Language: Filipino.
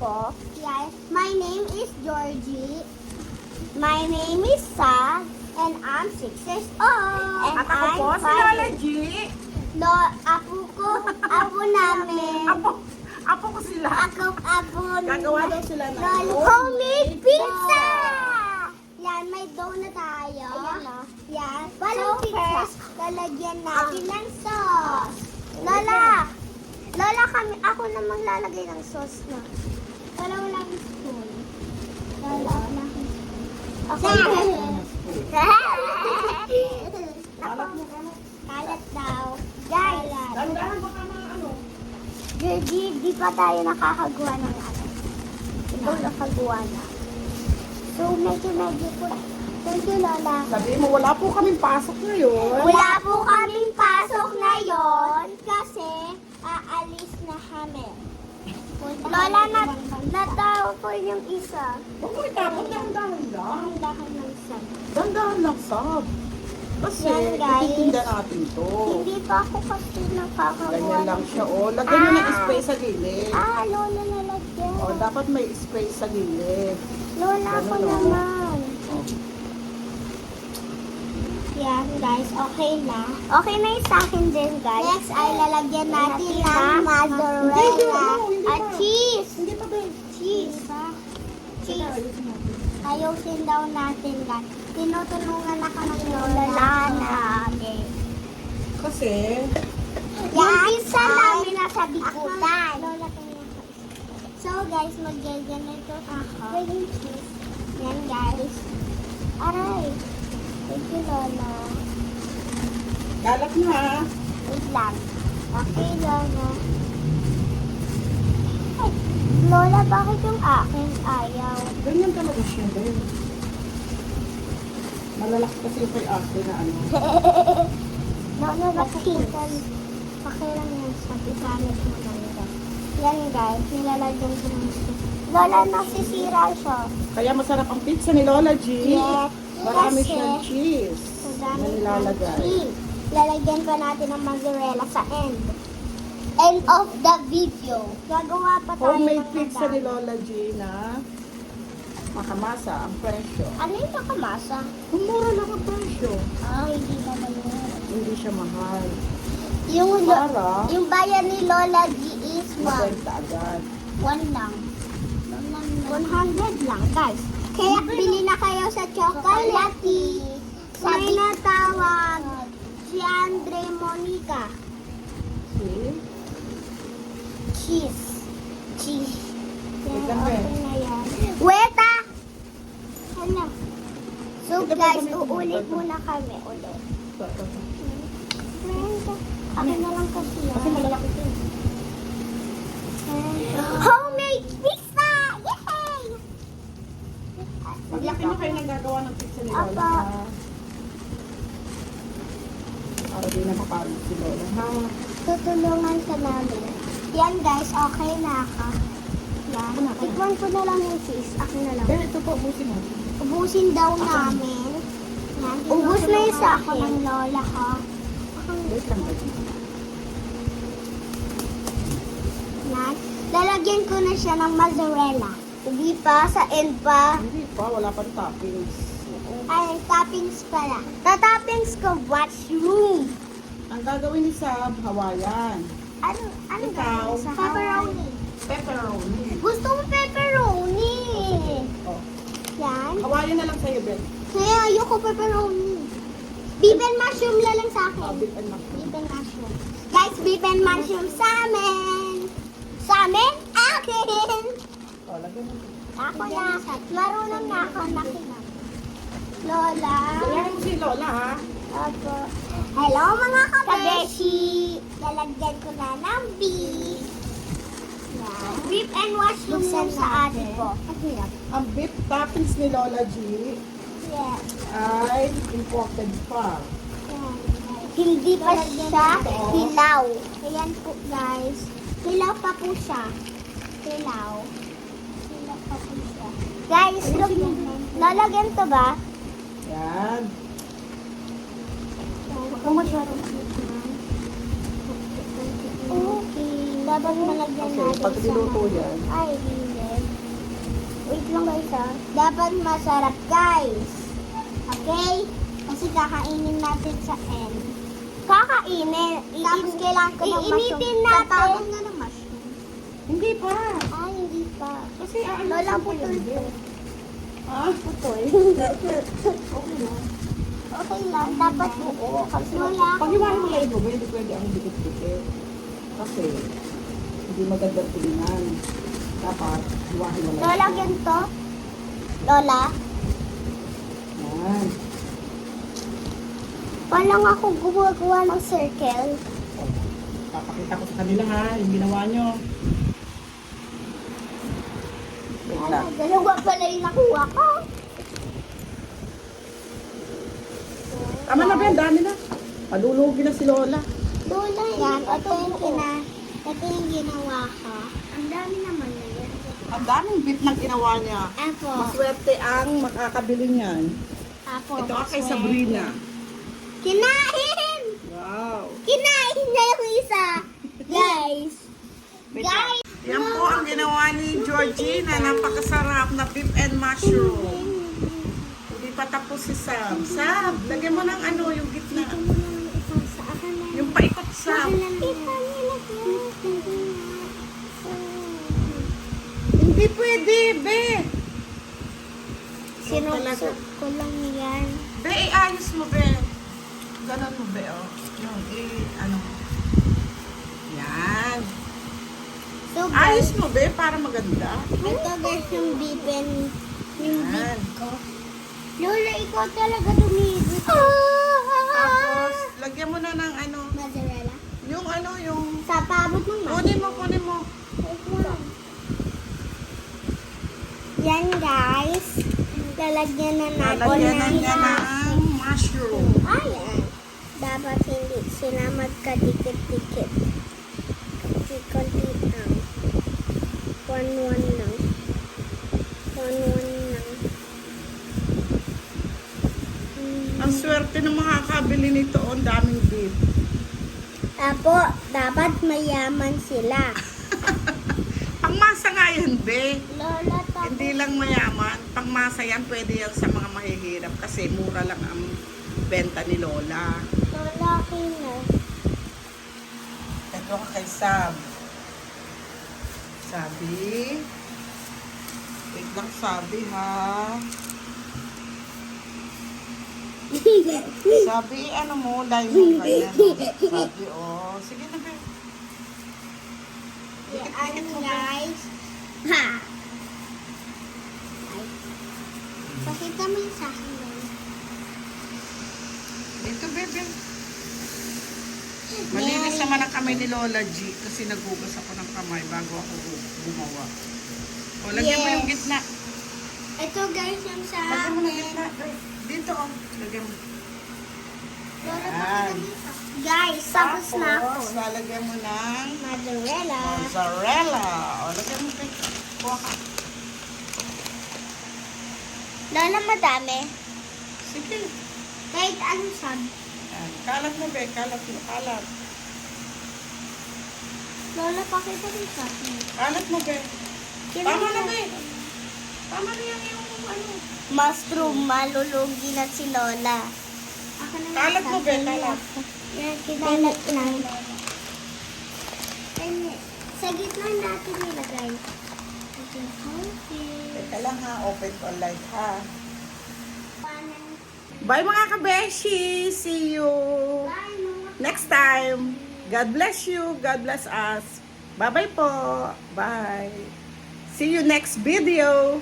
ko. Yes, my name is Georgie. My name is Sa. And I'm 6 years old. And At ako po si Lola G. Apo namin. Apo ko sila. Apo Gagawa daw sila ng homemade pizza! Yan, may dough na tayo. Ayan o. Yan. Walang first, lalagyan natin ng sauce. Lola, ako namang lalagay ng sauce na. Walang spoon. Lola, walang spoon. Okay. Kalat daw. Guys, Dandahan baka mga ano. Georgie, di pa tayo nakakagawa ng ano. Ikaw nakagawa na. So, medyo po. Thank you, Lola. Sabi mo, wala po kaming pasok ngayon. Wala po kaming pasok ngayon kasi aalis na kami. Lola, natawa po yung isa. Huwag mo itapon, dandahan lang. Ang lakan ng isa. Dandahan lang, Sab. Kasi, Yan, guys. ititinda natin to. Hindi pa ako kasi nakakagawa. Ganyan lang siya, oh. Lagyan mo ng spray sa gilid. Lola nalagyan. Oh, dapat may spray sa gilid. Lola ako Ganun, oh. naman. Yan guys, okay na. Okay na yung sa akin din guys. Next ay lalagyan natin ng mozzarella at cheese. Hindi pa ba? Cheese. Ayusin daw natin guys. Tinutulungan ako ng Lola natin. Kasi, Yung pizza namin nasa bikutan. So guys, mag-ganito ako. Yan guys. Aray. Thank you, Lola. kalat na ha. Wait lang. Okay, Lola. Ay, Lola, bakit yung akin ayaw? Ganyan talaga siya din. Malalaki kasi yung kay ate na ano. Lola, bakit pakiram yan sa pisamit mo lang. Yan guys, nilalagyan ko ng cheese. Lola, nasisira siya. Kaya masarap ang pizza ni Lola G. Yes. Marami Kasi, siyang cheese na nilalagay. Lalagyan pa natin ng mozzarella sa end. End of the video. Gagawa pa tayo Homemade ng pizza madami. ni Lola G na makamasa ang presyo. Ano yung nakamasa? Mura lang ang presyo. Hindi na yun. Hindi siya mahal. Yung, yung bayan ni Lola G is Mabenta agad. 1 lang. 100 lang, guys. Kaya bili na kayo sa Chocolatey. May natawag si Andre Monica. See? Cheese. Cheese. Yan, Wait lang, okay Ben. na yan. Weta! Ano? So guys, uulit muna kami ulit. Akin na lang kasi yan. Kasi malalaki ito. Homemade pizza! Yay! Maglaki na kayo nagagawa ng pizza ni Lola. Apa. Ha? Para di na mapagod si Lola. Ha? Tutulungan ka namin. Yan guys, okay na ako. Yan. Tikman ko na lang yung cheese. Akin na lang. Eh, ito po, busin mo. Ubusin daw namin. Yan. Ubus na yung sa akin. Ng lola ko. Wait lang ba? Yan. Lalagyan ko na siya ng mozzarella. Hindi pa, sa end pa. Hindi pa, wala pang toppings. Ay, toppings pala. Toppings ko, mushroom. Ang gagawin ni Sab, Hawaiian. Ano Ikaw? gagawin sa pepperoni. Pepperoni. Gusto mo pepperoni. Oh. Yan. Hawaiian na lang sa'yo, Ben. Kaya ayoko pepperoni. Beef and mushroom na lang sa akin. Beef and mushroom. Beef and mushroom. Guys, beef and mushroom sa amin. Sa amin? Akin. Oh, lagyan mo. Ako na. Marunong na ako nakinig. Lola. Kaya mo si Lola, ha? Opo. Hello mga kabeshi. Lalagyan ko na ng beef. Yan. Beef and mushroom yung sa ate ko. Ang beef toppings ni Lola G Yes. ay imported pa. Yan. Hindi pa siya hilaw. Ayan po guys. Hilaw pa po siya. Hilaw. Hilaw pa po siya. Guys, look. Lalagyan to ba? Yan. Kung masyadong Okay. Dapat malagyan Okay, natin pag niluto yan. Ay, hindi. Wait lang guys ah. Dapat masarap guys. Okay? Kasi kakainin natin sa end. Kakainin. Tapos kailangan ko ng mushroom. Iinitin natin. Tatapon na ng mushroom. Hindi pa. Ah, hindi pa. Kasi Lola, putol to. Ha? Putol. Okay lang. Okay lang. Dapat buo. Kasi wala. Pag iwanan mo lang ito, hindi pwede ang dikit-dikit. Kasi, hindi maganda tingnan. Dapat, iwanan mo lang. Lola, ganito. Lola, Yan. palang ako gumagawa ng circle. Papakita ko sa kanila ha, yung ginawa nyo. Wait lang. Dalawa pala yung nakuha ko. Tama na ba yan? Dami na. Palulugin na si Lola. Lola, yan. Ito yung ginawa ko. Ang dami naman na yan. Ang daming beef na ginawa niya. Apo. Maswerte ang makakabili niyan. Apo. Ito ka kay Sabrina. Kinain! Wow. Kinain niya yung isa. Guys. Wait Guys. Yan po ang ginawa ni Georgie na napakasarap na beef and mushroom. Hindi pa tapos si Sam. Sam, lagyan mo ng ano, yung gitna. Sa akin na. Yung paikot Sam. Kita niya Hindi pwede, be. Sinusok ko lang yan. Be, iayos mo, be. Ganon mo, be, oh. Yung, ano. Yan. So Ayos guys, mo, be, para maganda. ito guys yung beef and yung Yan. beef ko. Lola, ikaw talaga tumigil. Tapos, lagyan mo na ng ano, Mozzarella. yung ano, yung... Sa pabot mo ma. Kunin mo. Yan guys. Lalagyan na natin Lalagyan na ng niya ng mushroom. Ayan. Dapat hindi sila magkadikit-dikit. Kasi konti lang. 1-1 lang. 1-1 lang. Ang swerte ng makakabili nito, oh, ang daming beef. Apo, dapat mayaman sila. Pangmasa nga yan, be. Lola, tapos Hindi lang mayaman. Pangmasa yan, pwede yan sa mga mahihirap kasi mura lang ang benta ni Lola. Lola, kina. Ito ka kay Sab. Sabi. Wait lang, sabi ha. Sabi, ano mo, diamond ka yan. Sabi, oh. Sige na, be. Dikit-dikit mo, be. Guys. Ha! Ay. Pakita mo yung sa akin. Lola. Dito, bebe. Malinis naman ang kamay ni Lola G kasi nagugas ako ng kamay bago ako gumawa. O, lagyan mo yung gitna. Ito guys yung sa... Lagyan mo ng gitna. Dito, oh. Lagyan mo. Lola, Yan. pakita mo yung sa... Guys, tapos na ako. Tapos, lalagyan mo ng Mozzarella. mozzarella. O, lagyan mo, be. Kuha ka. Lola, madami. Sige. Kahit ano sab. Yan. Kalat mo, be. Kalat mo. Kalat. Lola, pakita mo yung sa akin. Kalat mo, be. Tama na, be. Tama na yan yung ano. Mushroom, malulugi na si Lola. Ako na Kalat mo, be. Kalat. Yan, kinalat lang. Sa gitna natin nilagay. Teka lang ha. Open ko light ha. Bye mga kabeshi! See you next time. God bless you. God bless us. Bye-bye po. Bye. See you next video.